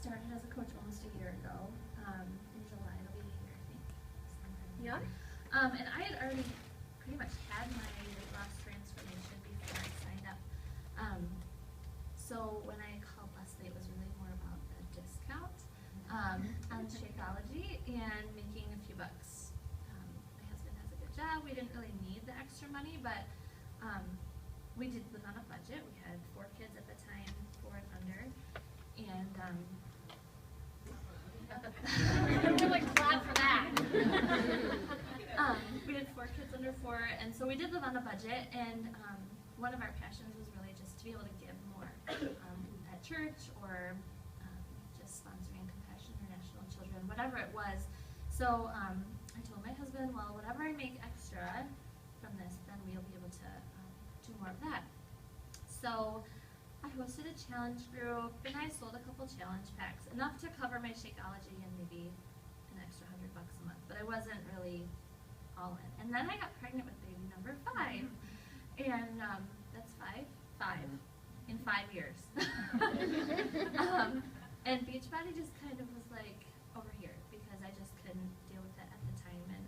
started as a coach almost a year ago. In July, it'll be a year, I think. Yeah. And I had already pretty much had my weight loss transformation before I signed up. So when I called Leslie, it was really more about the discount on Shakeology and making a few bucks. My husband has a good job. We didn't really need the extra money, but we did live on a budget. We had 4 kids at the time, 4 and under, and We're like glad for that. we had 4 kids under 4, and so we did live on a budget. And one of our passions was really just to be able to give more at church or just sponsoring Compassion International Children, whatever it was. So I told my husband, well, whatever I make extra from this, then we'll be able to do more of that. So I hosted a challenge group, and I sold a couple challenge packs, enough to cover my Shakeology and maybe an extra $100 a month, but I wasn't really all in. And then I got pregnant with baby number 5, and that's 5 in 5 years. And Beachbody just kind of was like over here because I just couldn't deal with it at the time. And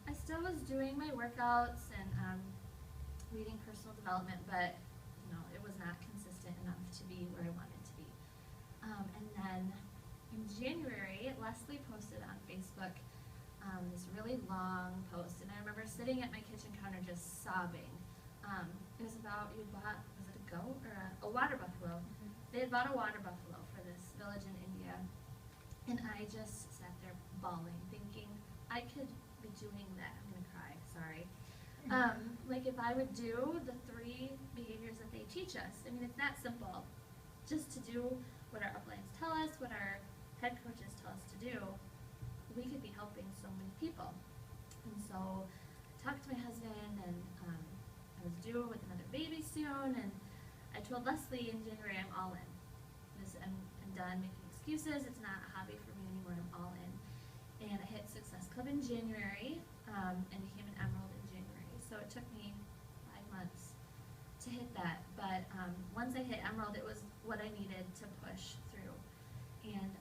I still was doing my workouts and reading personal development, but it was not consistent enough to be where I wanted to be. And then in January, Leslie posted on Facebook this really long post, and I remember sitting at my kitchen counter just sobbing. It was about, you bought, was it a goat or a water buffalo? Mm-hmm. They had bought a water buffalo for this village in India, and I just sat there bawling, thinking I could be doing that. I'm gonna cry, sorry. Like if I would do the 3 behaviors that they teach us. I mean, it's that simple. Just to do what our uplines tell us, what our head coaches tell us to do, we could be helping so many people. And so I talked to my husband, and I was due with another baby soon, and I told Leslie in January, I'm all in. I'm done making excuses. It's not a hobby for me anymore. I'm all in. And I hit Success Club in January and became an Emerald in January. So it took me 5 months to hit that. But once I hit Emerald, it was what I needed to push through. And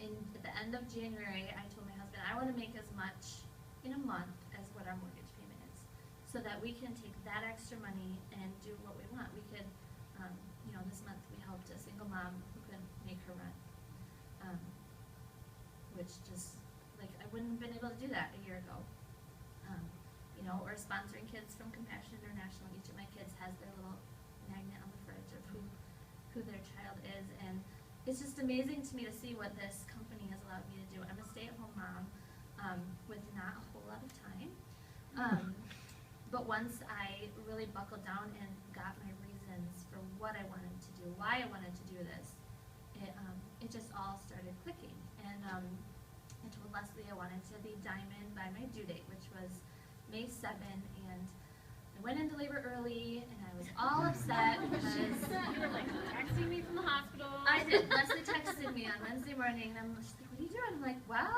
at the end of January, I told my husband, I want to make as much in a month as what our mortgage payment is, so that we can take that extra money and do what we want. We could, this month we helped a single mom who couldn't make her rent, which just, like, I wouldn't have been able to do that a year ago. Or sponsoring kids from Compassion International. Each of my kids has their little magnet on the fridge of who their child is, and it's just amazing to me to see what this company has allowed me to do. I'm a stay-at-home mom with not a whole lot of time, but once I really buckled down and got my reasons for what I wanted to do, why I wanted to do this, it just all started clicking. And I told Leslie I wanted to be diamond by my due date, which was May 7, and I went into labor early, and I was all upset because you were like texting me from the hospital. I did. Leslie texted me on Wednesday morning, and I'm just like, what are you doing? I'm like, well,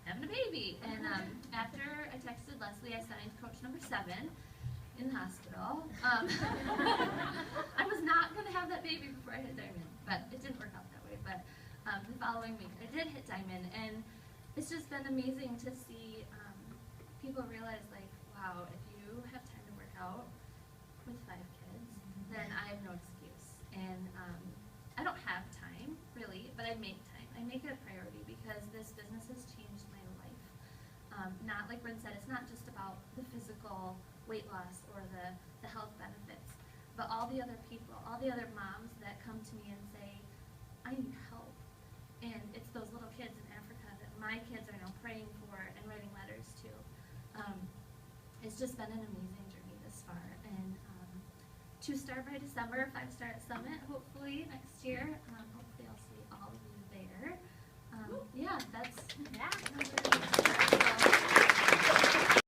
having a baby. And after I texted Leslie, I signed coach number 7 in the hospital. I was not going to have that baby before I hit diamond, but it didn't work out that way. But the following week, I did hit diamond, and it's just been amazing to see people realize, like, wow, if you have time to work out with 5 kids, then I have no excuse. And I don't have time, really, but I make time. I make it a priority because this business has changed my life. Not, like Bryn said, it's not just about the physical weight loss or the health benefits, but all the other people, all the other moms that come to me and say, I need help. And it's those little kids in Africa that my kids are now praying for and writing letters to. It's just been an amazing journey this far. And 2-star by December, 5-star at Summit, hopefully next year. Hopefully I'll see all of you there. Yeah, that's... Yeah.